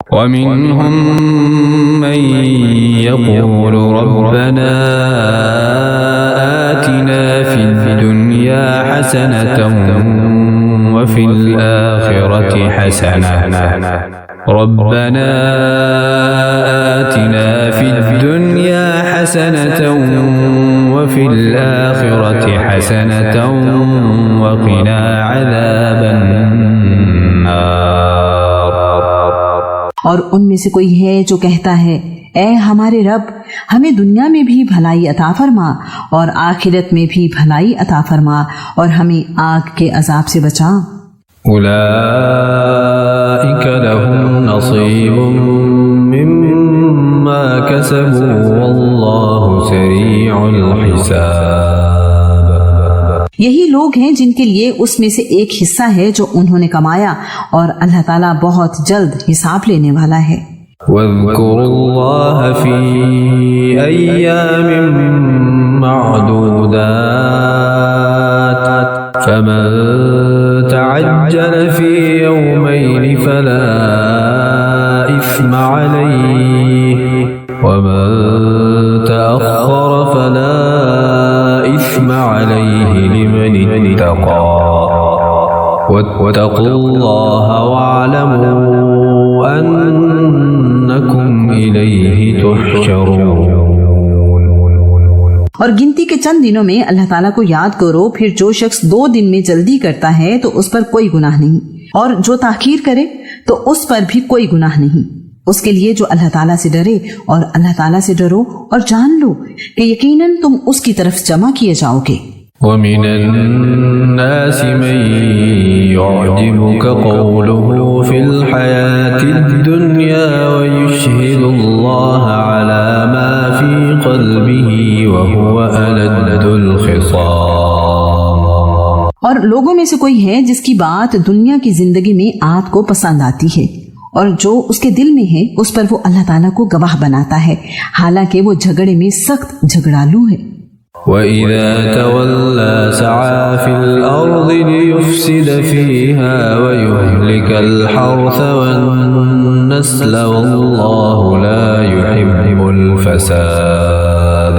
ومنهم من يقول ربنا آتنا في الدنيا حسنة وفي الآخرة حسنة ربنا آتنا في الدنيا حسنة وفي الآخرة حسنة وقنا عذاب النار। और उनमें से कोई है जो कहता है, ऐ हमारे रब, हमें दुनिया में भी भलाई अता फरमा और आखिरत में भी भलाई अता फरमा और हमें आग के अजाब से बचा। उलाइक लहुम नसीबुम मिम्मा कसबू वल्लाहु सरीउल हिसाब। यही लोग हैं जिनके लिए उसमें से एक हिस्सा है जो उन्होंने कमाया और अल्लाह ताला बहुत जल्द हिसाब लेने वाला है। वज़्कुरुल्लाह फी अय्यामिन मअदूदात फमन तअज्जल फी यौमैन फला इस्म अलैहि वमन तअख्खर फला इस्म अलैहि लिमन इत्तक़ा वत्तक़ुल्लाह वअलमू अन्नकुम इलैहि तुहशरून। और गिनती के चंद दिनों में अल्लाह ताला को याद करो, फिर जो शख्स 2 दिन में जल्दी करता है तो उस पर कोई गुनाह नहीं, और जो ताखीर करे तो उस पर भी कोई गुनाह नहीं। उसके लिए जो अल्लाह ताला से डरे, और अल्लाह ताला से डरो और जान लो कि यकीनन तुम उसकी तरफ जमा किए जाओगे। वमिनन नासि मन युअजिबुका क़ौलुहु फिल हयातिद दुन्या वयुशहिदुल्लाह अला मा फी क़ल्बिही वहुवा अलद्दुल ख़िसाम। और लोगों में से कोई है जिसकी बात दुनिया की जिंदगी में आत को पसंद आती है, और जो उसके दिल में है उस पर वो अल्लाह ताला को गवाह बनाता है, हालांकि वो झगड़े में सख्त झगड़ालू है। वइज़ा तवल्ला सआ फिल अर्दि लियुफ़्सिद फ़ीहा वयुहलिकल हर्थ वन्नस्ल वल्लाहु ला युहिब्बुल फ़साद।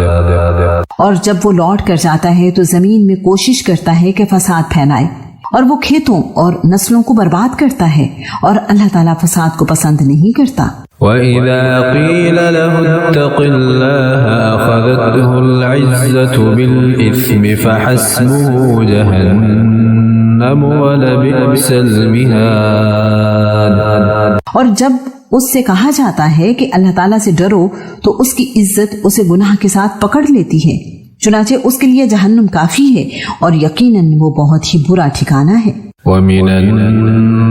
और जब वो लौट कर जाता है तो जमीन में कोशिश करता है कि फसाद फैलाए, और वो खेतों और नस्लों को बर्बाद करता है, और अल्लाह ताला फसाद को पसंद नहीं करता। वइज़ा क़ील लहु इत्तक़िल्लाह अख़ज़तहुल इज़्ज़तु बिल इस्मि फ़हस्बुहु जहन्नम वलबिअसल मिहाद। और जब उससे कहा जाता है कि अल्लाह ताला से डरो तो उसकी इज्जत उसे गुनाह के साथ पकड़ लेती है, चुनाचे उसके लिए जहन्नुम काफी है और यकीनन वो बहुत ही बुरा ठिकाना है। वमिनन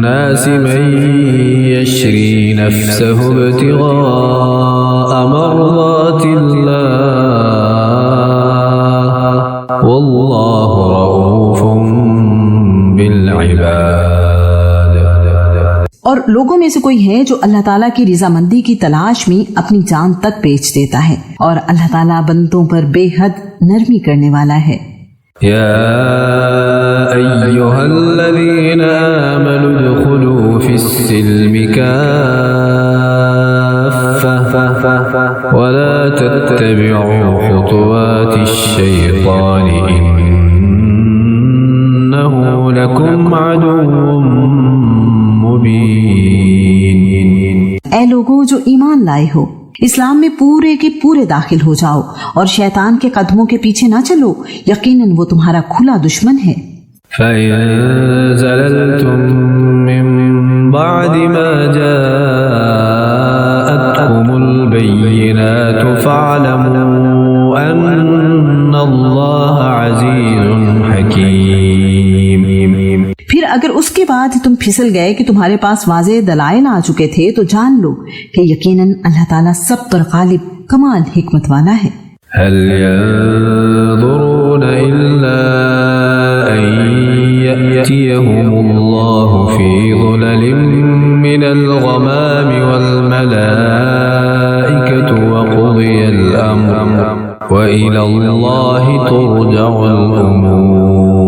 नासि मन यश्री नफ्सहु इब्तिग़ाअ मर्ज़ातिल्लाह वल्लाहु रऊफ़ुम बिल इबाद। और लोगों में से कोई है जो अल्लाह ताला की रज़ामंदी की तलाश में अपनी जान तक बेच देता है, और अल्लाह ताला बंदों पर बेहद नरमी करने वाला है। या अय्युहल्लज़ीना आमनू उदख़ुलू फ़िस्सिल्मि काफ़्फ़ा वला तत्तबि'ू ख़ुतुवातिश्शैतान इन्नहु लकुम अदुव्वुम मुबीन। ऐ लोगों जो ईमान लाए हो, इस्लाम में पूरे के पूरे दाखिल हो जाओ और शैतान के कदमों के पीछे ना चलो, यकीनन वो तुम्हारा खुला दुश्मन है। फ़इन ज़ललतुम मिन बअदि मा जाअतकुमुल बय्यिनातु फ़अलमू अन्नल्लाह अज़ीज़ुन हकीम। फिर अगर उसके बाद तुम फिसल गए कि तुम्हारे पास वाज़ेह दलाइल आ चुके थे तो जान लो कि यकीनन अल्लाह ताला सब पर गालिब कमाल हिकमत वाला है। हल यंज़ुरून इल्ला अन यअतियहुमुल्लाहु फ़ी ज़ुललिम मिनल ग़मामि वल मलाइकतु व क़ुदियल अम्र व इलल्लाहि तुरजउल उमूर।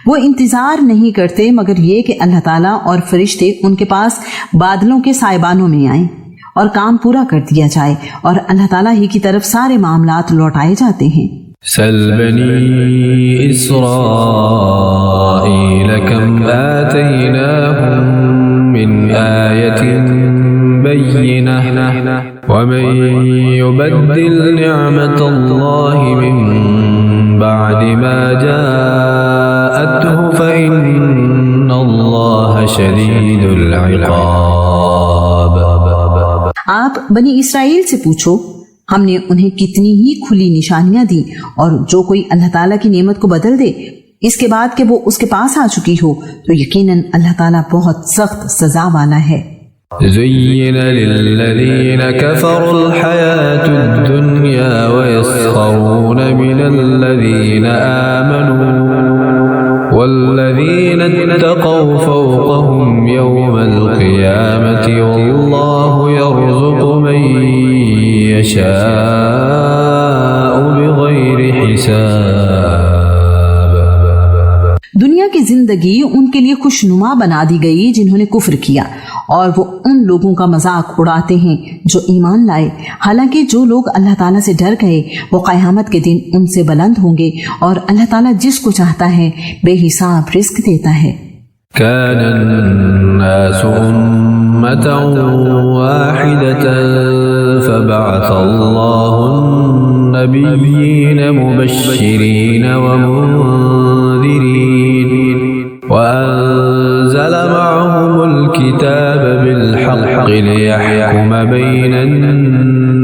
वो इंतजार नहीं करते मगर ये कि अल्लाह ताला और फरिश्ते उनके पास बादलों के साइबानों में आए और काम पूरा कर दिया जाए और अल्लाह ताला ही की तरफ सारे मामलात लौटाए जाते हैं। सल बनी इस्राईल कम आतैनाहुम मिन आयतिन बय्यिनह वमन युबद्दिल निअमतल्लाहि मिन बअदि मा जाअतहु फइन्नल्लाह शदीदुल इक़ाब। आप बनी इसराइल से पूछो, हमने उन्हें कितनी ही खुली निशानियां दी और जो कोई अल्लाह ताला की नेमत को बदल दे इसके बाद कि वो उसके पास आ चुकी हो तो यकीनन अल्लाह ताला बहुत सख्त सजा वाला है। ज़ुय्यिन लिल्लज़ीन कफ़रुल हयातुद दुन्या वयस्ख़रून मिनल्लज़ीन आमनू वल्लज़ीन इत्तक़ौ फ़ौक़हुम यौमल क़ियामति वल्लाहु यर्ज़ुक़ु मन यशाअ बिग़ैरि हिसाब। दुनिया की जिंदगी उनके लिए खुशनुमा बना दी गई जिन्होंने कुफ्र किया और वो उन लोगों का मजाक उड़ाते हैं जो ईमान लाए। हालांकि जो लोग अल्लाह ताला से डर गए वो क़यामत के दिन उनसे बुलंद होंगे और अल्लाह ताला जिसको चाहता है बेहिसाब रिज़्क़ देता है। कान अन्नासु उम्मतन वाहिदतन फबअसल्लाहु अन्नबिय्यीन मुबश्शिरीन व मुन्ज़िरीन वअन्ज़ल मअहुमुल किताब बिलहक़्क़ि लियहकुम बैनन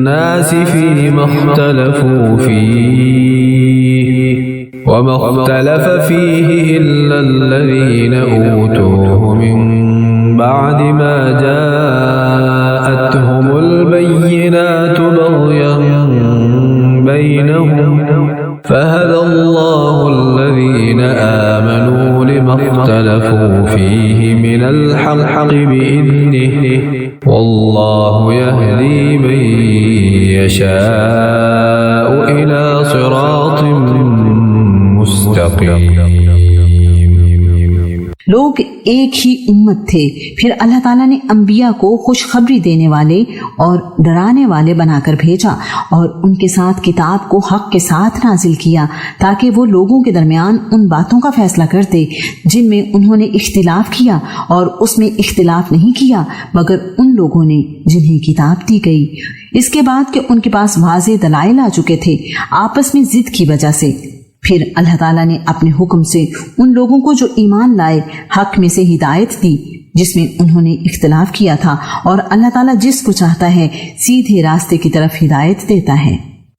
नासि फ़ीमा इख्तलफ़ू फ़ीहि वमा इख्तलफ़ फ़ीहि इल्ला अल्लज़ीन ऊतूहु मिन बअदि मा जाअतहुमुल बय्यिनातु बग़यन बैनहुम फ़हदल्लाहु अल्लज़ीन आमनू लिमा इख्तलफ़ू फ़ीहि मिनल हक़्क़ि बिइज़निहि वल्लाहु यहदी मन यशाअ इला सिरातिन मुस्तक़ीम। लोग एक ही उम्मत थे, फिर अल्लाह ताला ने अंबिया को खुशखबरी देने वाले और डराने वाले बनाकर भेजा और उनके साथ किताब को हक के साथ नाजिल किया ताकि वो लोगों के दरमियान उन बातों का फैसला करते जिनमें उन्होंने इख्तिलाफ किया और उसमें इख्तिलाफ नहीं किया मगर उन लोगों ने जिन्हें किताब दी गई इसके बाद कि उनके पास वाज़े दलाइल आ चुके थे आपस में जिद की वजह से। फिर अल्लाह ताला ने अपने हुक्म से उन लोगों को जो ईमान लाए हक में से हिदायत दी जिसमें उन्होंने इख्तिलाफ किया था और अल्लाह ताला जिसको चाहता है सीधे रास्ते की तरफ हिदायत देता है।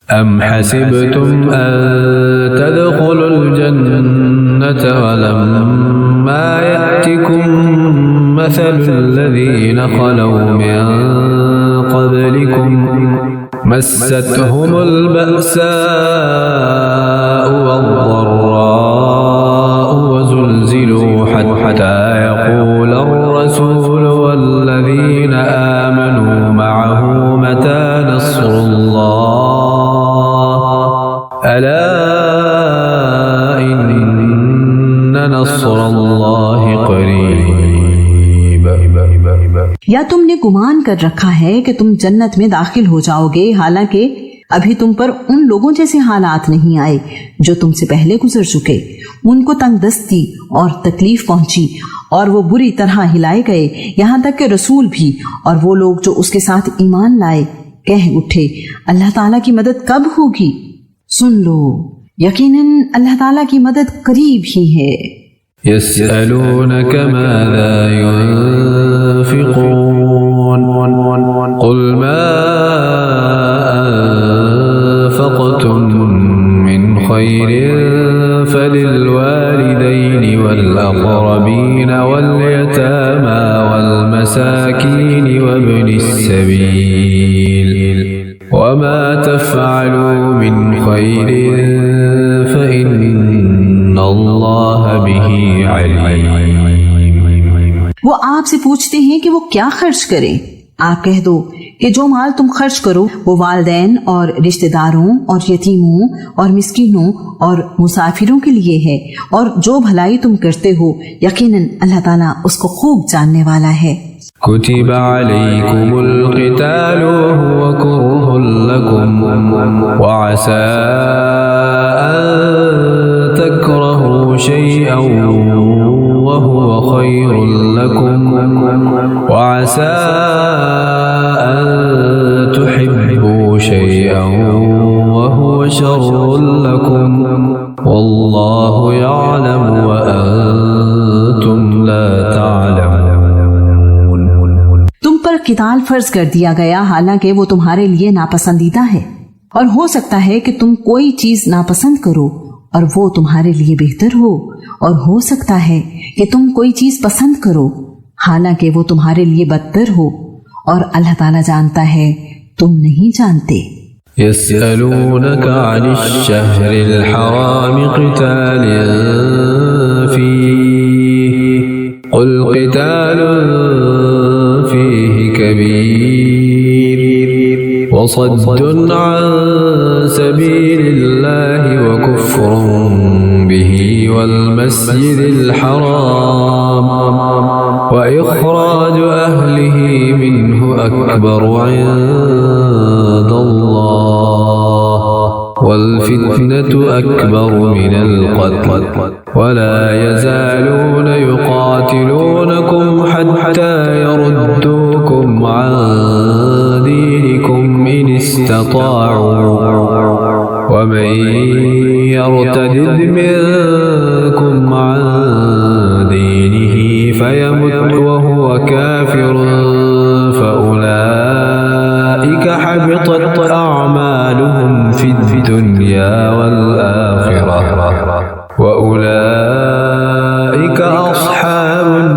अम हसिबतुम अन तदखुलुल जन्नत वलम्मा यअतिकुम मसलुल लज़ीना खलौ मिन क़ब्लिकुम मस्सतहुमुल बअसाअ वद्दर्राअ वज़ुलज़िलू हत्ता यक़ूलर रसूलु वल्लज़ीना आमनू मअहु मता नस्रुल्लाह अला इन्न नस्रल्लाहि क़रीब। या तुमने गुमान कर रखा है कि तुम जन्नत में दाखिल हो जाओगे हालांकि अभी तुम पर उन लोगों जैसे हालात नहीं आए जो तुमसे पहले गुजर चुके। उनको तंगदस्ती और तकलीफ पहुंची और वो बुरी तरह हिलाए गए यहाँ तक कि रसूल भी और वो लोग जो उसके साथ ईमान लाए कह उठे अल्लाह ताला की मदद कब होगी। सुन लो यकीनन अल्लाह ताला की मदद करीब ही है। यस्अलूनक माज़ा युन्फ़िक़ून क़ुल मा अन्फ़क़्तुम मिन ख़ैरिन फ़लिल्वालिदैनि वल्अक़रबीन वल्यतामा वल्मसाकीन वब्निस्सबील वमा तफ़अलू मिन ख़ैरिन फ़इन्नल्लाह बिही अलीम। वो आपसे पूछते हैं कि वो क्या खर्च करें। आप कह दो कि जो माल तुम खर्च करो वो वालिदैन और रिश्तेदारों और यतीमों और मिस्कीनों और मुसाफिरों के लिए है, और जो भलाई तुम करते हो यकीनन अल्लाह ताला उसको खूब जानने वाला है। कुतिब अलैकुमुल क़ितालु वहुवा कुर्हुन लकुम वअसा अन तकरहू शैअन वहुवा खैरुन लकुम वअसा अन तुहिब्बू शैअन वहुवा शर्रुन लकुम वल्लाहु यअलमु व अंतुम ला तअलमून। किताल फर्ज कर दिया गया, हालांकि वो तुम्हारे लिए नापसंदीदा है, और हो सकता है कि तुम कोई चीज नापसंद करो और वो तुम्हारे लिए बेहतर हो, और हो सकता है कि तुम कोई चीज पसंद करो हालांकि वो तुम्हारे लिए बदतर हो, और अल्लाह ताला जानता है, तुम नहीं जानते। यस्अलूनक अनिश-शहरिल हराम क़ितालिन फ़ीहि क़ुल क़ितालुन फ़ीहि कबीर वसद्दुन अन सबीलिल्लाहि व कुफ़्रुन बिही वल मस्जिदिल हराम व इख़राजु अहलिही मिन्हु अकबरु वल्फितनतु अकबरु मिनल क़त्ल वला यज़ालून युक़ातिलूनकुम हत्ता यरुद्दूकुम अन दीनिकुम इन इस्तताअू वमन यर्तदिद मिनकुम अन दीनिही फयमुत वहुव काफ़िरुन फउलाइका हबितत अअमालुहुम फिद्दुनिया वल आखिरह वउलाइका अस्हाबुन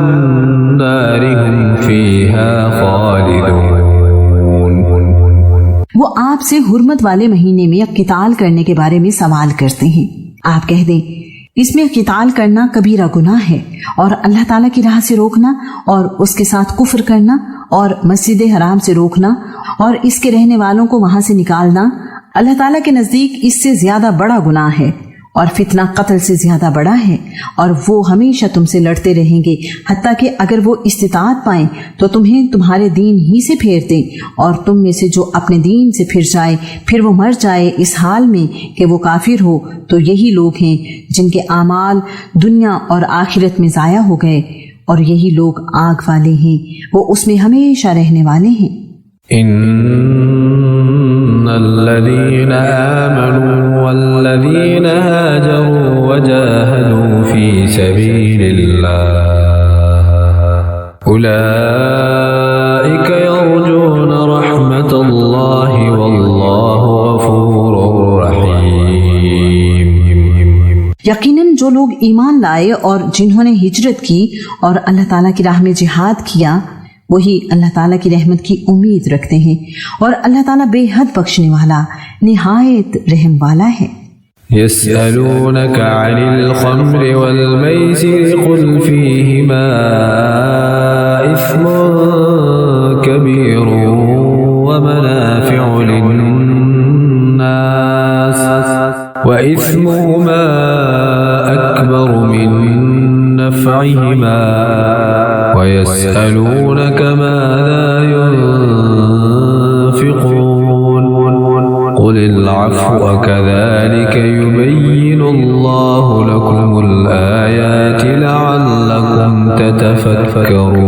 नारि हुम फीहा खालिदून। वो आपसे हुर्मत वाले महीने में किताल करने के बारे में सवाल करते हैं। आप कह दें, इसमें किताल करना कबीरा गुनाह है, और अल्लाह ताला की राह से रोकना और उसके साथ कुफ्र करना और मस्जिद हराम से रोकना और इसके रहने वालों को वहां से निकालना अल्लाह ताला के नजदीक इससे ज्यादा बड़ा गुनाह है, और फितना कत्ल से ज्यादा बड़ा है, और वो हमेशा तुमसे लड़ते रहेंगे हत्ता कि अगर वो इस्तिताअत पाएं तो तुम्हें तुम्हारे दीन ही से फेर दें, और तुम में से जो अपने दीन से फिर जाए फिर वो मर जाए इस हाल में कि वो काफिर हो, तो यही लोग हैं जिनके आमाल दुनिया और आखिरत में ज़ाया हो गए, और यही लोग आग वाले हैं, वो उसमें हमेशा रहने वाले हैं। इन्नल्लज़ीना आमनू वल्लज़ीना हाजरू वजाहदू फी सबीलिल्लाह उलाइका यरजूना रहमतल्लाहि वल्लाहु गफूरुर रहीम। यकीनन जो लोग ईमान लाए और जिन्होंने हिजरत की और अल्लाह ताला की राह में जिहाद किया, वही अल्लाह ताला की रहमत की उम्मीद रखते हैं, और अल्लाह ताला बेहद बख्शने वाला निहायत रहम वाला है। यस्अलूनक अनिल खम्रि वल मैसिर कुल फीहिमा इस्मुन कबीरुन व मनाफिउ लिन्नास व इस्मुहुमा अकबरु मिन नफ़इहिमा व यस्अलूनक माज़ा युनफ़िक़ून क़ुलिल अफ़्व कज़ालिक युबय्यिनुल्लाहु लकुमुल आयाति लअल्लकुम ततफ़क्करून।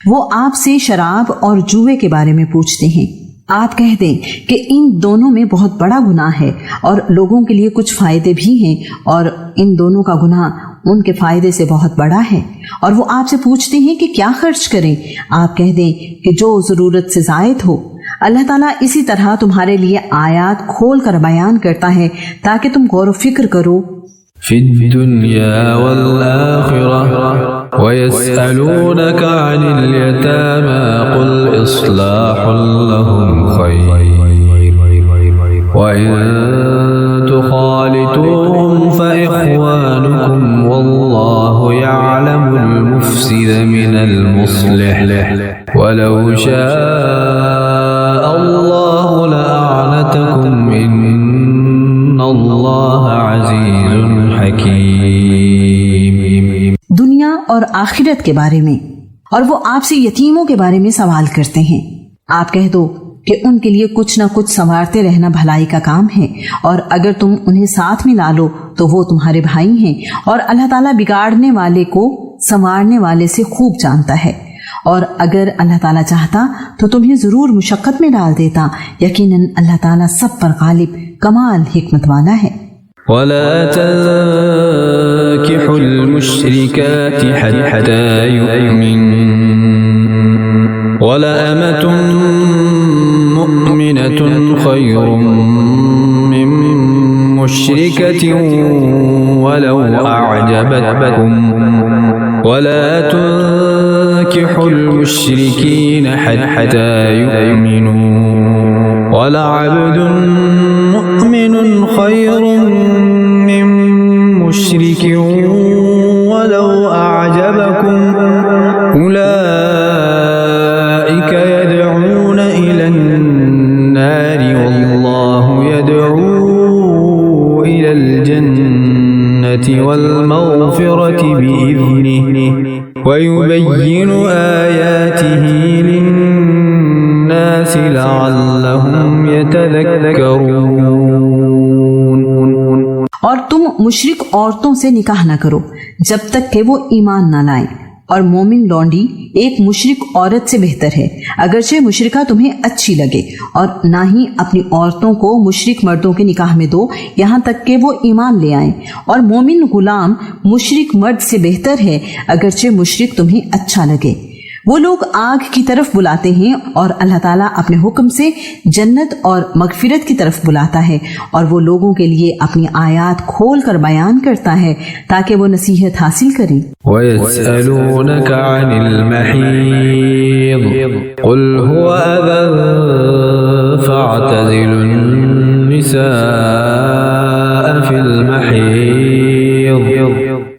वो आपसे शराब और जुए के बारे में पूछते हैं। आप कह दें कि इन दोनों में बहुत बड़ा गुनाह है, और लोगों के लिए कुछ फायदे भी हैं, और इन दोनों का गुनाह उनके फायदे से बहुत बड़ा है। और वो आपसे पूछते हैं कि क्या खर्च करें। आप कह दें कि जो जरूरत से जायद हो। अल्लाह ताला इसी तरह तुम्हारे लिए आयात खोल कर बयान करता है ताकि तुम गौर फिक्र करो। फिद्दुनिया वल आखिरह व यस्अलूनक अनिल यतामा कुल इस्लाहुल लहुम खैर व इन तुखालितूहुम फइख्वानुकुम वल्लाहु यअलमुल मुफ्सिद मिनल मुस्लिह। वलौ शाअ अल्लाहु लअअनतकुम इन्नल्लाह अज़ीज़ुन हकीम। दुनिया और आखिरत के बारे में, और वो आपसे यतीमों के बारे में सवाल करते हैं। आप कह दो कि उनके लिए कुछ न कुछ संवारते रहना भलाई का काम है, और अगर तुम उन्हें साथ में ला लो तो वो तुम्हारे भाई हैं, और अल्लाह ताला बिगाड़ने वाले को संवारने वाले से खूब जानता है। और अगर अल्लाह ताला चाहता तो तुम्हें जरूर मुशक्कत में डाल देता। यकीनन अल्लाह ताला सब पर गालिब कमाल हिकमत वाला है। वला तंकिहुल मुश्रिकाति हत्ता युमिन वला अमतुन मुमिनतुन खैरुम मिन मुश्रिकतिन वलौ अअजबतकुम वला तंकिहुल मुश्रिकीन हत्ता युमिनू वला अब्दुन मुमिनुन खैरुम मिन मुश्रिकिन वलौ अअजबकुम उलाइक यदऊन इलन नारि वल्लाहु यदऊ इलल जन्नति वल मग़फ़िरति बिइज़निहि वयुबय्यिनु आयातिहि लिन्नासि लअल्लहुम यतज़क्करून। और तुम मुशरिक औरतों से निकाह न करो जब तक कि वो ईमान न लाएं, और मोमिन लौंडी एक मुशरिक औरत से बेहतर है, अगरचे मुशरिका तुम्हें अच्छी लगे। और ना ही अपनी औरतों को मुशरिक मर्दों के निकाह में दो यहाँ तक कि वो ईमान ले आएं। और मोमिन गुलाम मुशरिक मर्द से बेहतर है, अगरचे मुशरिक तुम्हें अच्छा लगे। वो लोग आग की तरफ बुलाते हैं और अल्लाह ताला अपने हुक्म से जन्नत और मगफिरत की तरफ बुलाता है, और वो लोगों के लिए अपनी आयात खोल कर बयान करता है ताकि वो नसीहत हासिल करें। वयस्अलूनक अनिल महीद कुल हुवा अज़न फ़अतज़िलुन निसाअ फिल महीद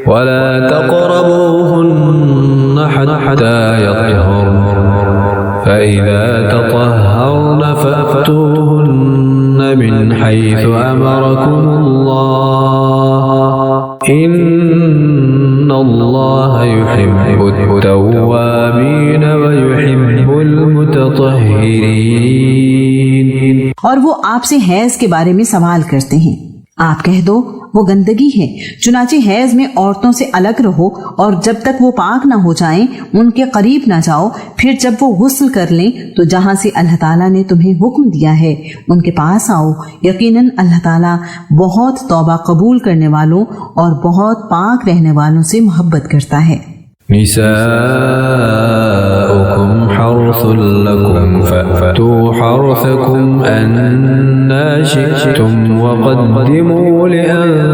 वला तक़रबूहुन्न हत्ता यत्हरन फ़इज़ा तطهرन फ़अतूहुन्न मिन हैसु अमरकुमुल्लाह इन्नल्लाह युहिब्बुत तव्वाबीन व युहिब्बुल मुततह्हिरीन। और वो आपसे हैज के बारे में सवाल करते हैं। आप कह दो वो गंदगी है, चुनाचे हैज में औरतों से अलग रहो, और जब तक वो पाक ना हो जाएं उनके करीब ना जाओ। फिर जब वो गुस्ल कर लें तो जहां से अल्लाह ताला ने तुम्हें हुक्म दिया है उनके पास आओ। यकीनन अल्लाह ताला बहुत तौबा कबूल करने वालों और बहुत पाक रहने वालों से मोहब्बत करता है। निसाउकुम हर्सुल लकुम फअतू हर्सकुम अन्ना शि'tum वक़द्दिमू लिअन्फुसिकुम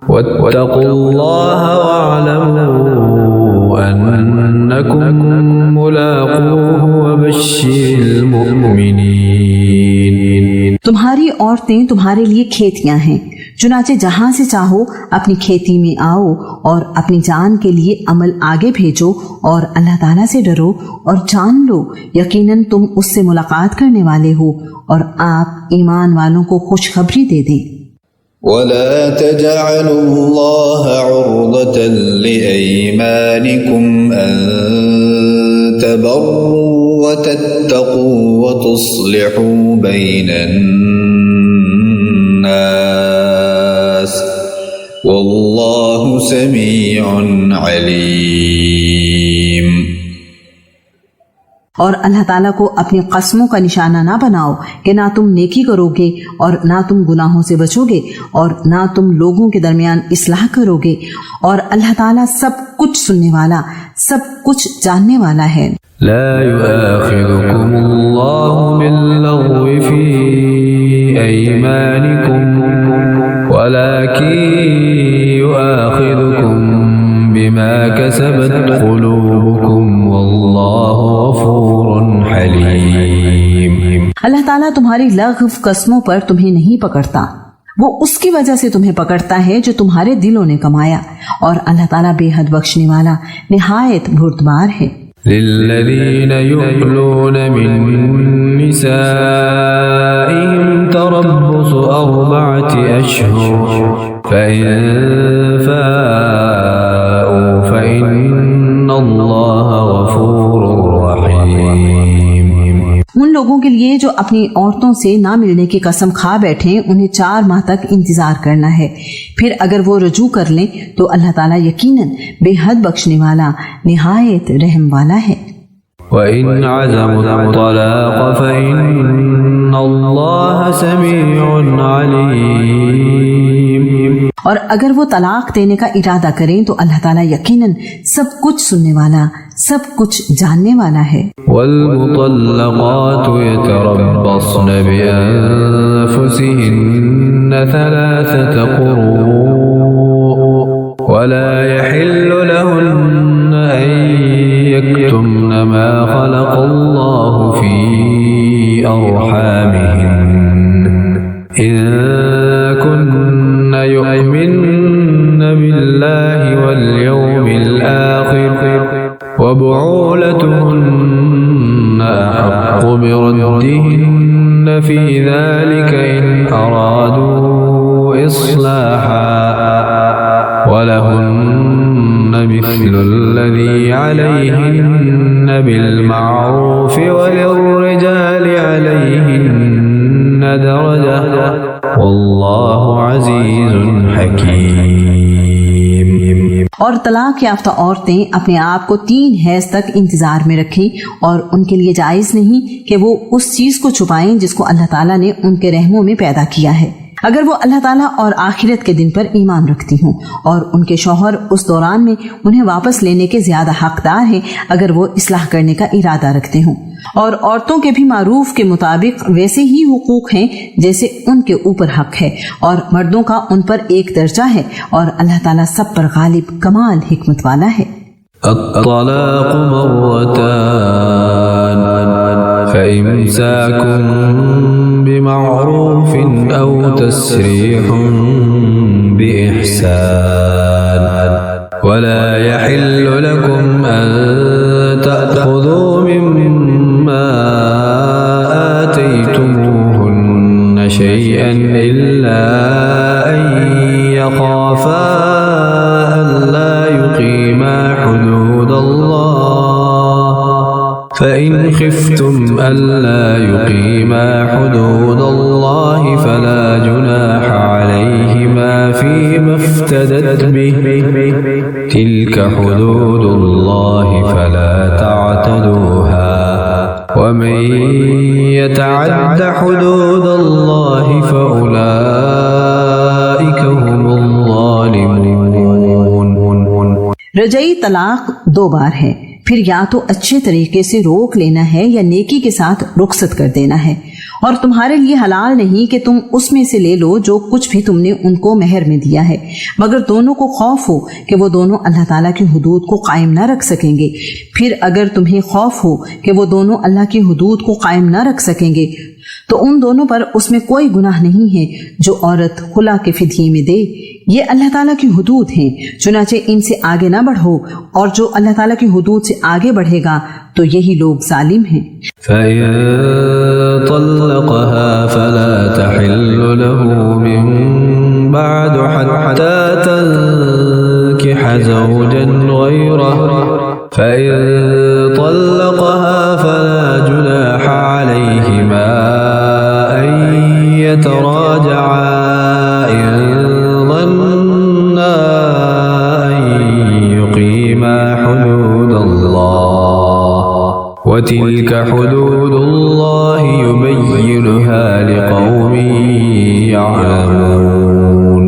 वत्तक़ुल्लाह वअलमू अन्नकुम मुलाक़ूहु वबश्शिरिल मुमिनीन। तुम्हारी औरतें तुम्हारे लिए खेतियां हैं, चुनाचे जहां से चाहो अपनी खेती में आओ और अपनी जान के लिए अमल आगे भेजो और अल्लाह ताला से डरो और जान लो यकीनन तुम उससे मुलाकात करने वाले हो, और आप ईमान वालों को खुशखबरी दे दें। वला तजअलुल्लाह उर्दतन लिअयमानिकुम अन तबर्रू व तत्तकू व तुस्लिहू बैनन नास वल्लाहु समीउन अलीम। और अल्लाह ताला को अपनी कस्मों का निशाना ना बनाओ कि ना तुम नेकी करोगे और ना तुम गुनाहों से बचोगे और ना तुम लोगों के दरमियान इस्लाह करोगे, और अल्लाह ताला सब कुछ सुनने वाला सब कुछ जानने वाला है। ला युआखिज़ुकुमुल्लाहु बिल्लग़्वि फ़ी अयमानिकुम वलाकिन युआखिज़ुकुम बिमा कसबत क़ुलूबुकुम वल्लाहु गफ़ूरुन हलीम। अल्लाह ताला तुम्हारी लग़्व कस्मों पर तुम्हें नहीं पकड़ता, वो उसकी वजह से तुम्हें पकड़ता है जो तुम्हारे दिलों ने कमाया, और अल्लाह ताला बेहद बख्शने वाला निहायत बुर्दबार है। लिल्लज़ीन युअ्लून मिन निसाइहिम तरब्बुसु अर्बअति अश्हुर फ़इन फ़ाऊ फ़इन्नल्लाह गफ़ूरुर रहीम। उन लोगों के लिए जो अपनी औरतों से ना मिलने की कसम खा बैठे, उन्हें 4 माह तक इंतजार करना है। फिर अगर वो रजू कर लें तो अल्लाह ताला यकीनन बेहद बख्शने वाला निहायत रहम वाला है। वइन अज़मु तलाक़ फ़इन्नल्लाह समीउन अलीम। और अगर वो तलाक देने का इरादा करें तो अल्लाह ताला यकीनन सब कुछ सुनने वाला, सब कुछ जानने वाला है। वल्मुतल्लक़ातु यतरब्बस्न बिअन्फुसिहिन्न थलाथत क़ुरू वला यहिल्लु लहुन्न अन यक्तुमन मा ख़लक़ल्लाहु फ़ी अर्हामिहिन्न इन कुन्न यु'मिन्न बिल्लाहि वल यौमिल आखिर वबुऊलतुहुन्न अहक्कु बिरद्दिहिन्न फ़ी ज़ालिक इन अरादू इस्लाहा वलहुन्न मिस्लु ल्लज़ी अलैहिन्न बिल्मअरूफ़ वलिर्रिजालि अलैहिन्न दरजह वल्लाहु अज़ीज़ुन हकीम। और तलाक याफ्ता औरतें अपने आप को 3 हैज़ तक इंतजार में रखें, और उनके लिए जायज नहीं कि वो उस चीज को छुपाएं जिसको अल्लाह ताला ने उनके रहमों में पैदा किया है। अगर वो अल्लाह ताला और आखिरत के दिन पर ईमान रखती हों और उनके शौहर उस दौरान में उन्हें वापस लेने के ज्यादा हकदार हैं अगर वो इस्लाह करने का इरादा रखते हों। और औरतों के भी मारूफ के मुताबिक वैसे ही हुकूक हैं जैसे उनके ऊपर हक है, और मर्दों का उन पर एक दर्जा है, और अल्लाह ताला सब पर गालिब कमाल हिकमत वाला है। अत्तलाक़ मर्रतान फ़इम्साकुम बिमअरूफ़िन औ तस्रीहुम बिइहसान वला यहिल्लु लकुम अन तअख़ुज़ू मिम्मा आतयतुमूहुन्न शैअन इल्ला अन यख़ाफ़ा अल्ला युक़ीमा फ़इन ख़िफ़्तुम अल्ला युक़ीमा हुदूदल्लाह फ़ला जुनाह अलैहिमा फ़ीमा इफ़्तदत बिही तिल्क हुदूदुल्लाह फ़ला तअतदूहा वमन यतअद्द हुदूदल्लाह फ़उलाइक हुमुल ज़ालिमून। रजई तलाक 2 बार है, फिर या तो अच्छे तरीके से रोक लेना है या नेकी के साथ रुखसत कर देना है, और तुम्हारे लिए हलाल नहीं कि तुम उसमें से ले लो जो कुछ भी तुमने उनको मेहर में दिया है, मगर दोनों को खौफ हो कि वो दोनों अल्लाह ताला की हुदूद को कायम न रख सकेंगे। फिर अगर तुम्हें खौफ हो कि वो दोनों अल्लाह की हुदूद को कायम न रख सकेंगे तो उन दोनों पर उसमें कोई गुनाह नहीं है जो औरत खुला के फिदिये में दे। ये अल्लाह ताला की हुदूद हैं, चुनाचे इनसे आगे ना बढ़ो, और जो अल्लाह ताला की हुदूद से आगे बढ़ेगा तो यही लोग जालिम हैं। फ़इन तल्लक़हा फ़ला तहिल्लु लहू मिन बअद हत्ता तन्किह ज़ौजन गयरहु फ़इन तल्लक़हा फ़ला जुनाह अलैहिमा अन यतराजआ इन ظنا अन युक़ीमा हुदूदल्लाह वतिल्क हुदूदुल्लाह युबय्यिनुहा लिक़ौमिन यअलमून।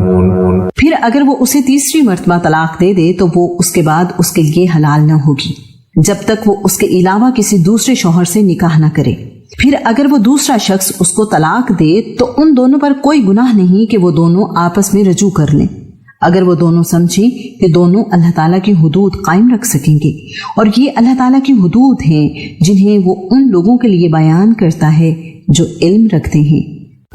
फिर अगर वो उसे तीसरी मर्तबा तलाक दे दे तो वो उसके बाद उसके लिए हलाल न होगी जब तक वो उसके अलावा किसी दूसरे शौहर से निकाह न करे। फिर अगर वो दूसरा शख्स उसको तलाक दे तो उन दोनों पर कोई गुनाह नहीं कि वो दोनों आपस में रजू कर लें, अगर वो दोनों समझें कि दोनों अल्लाह ताला की हुदूद कायम रख सकेंगे। और ये अल्लाह ताला की हुदूद हैं जिन्हें वो उन लोगों के लिए बयान करता है जो इल्म रखते हैं।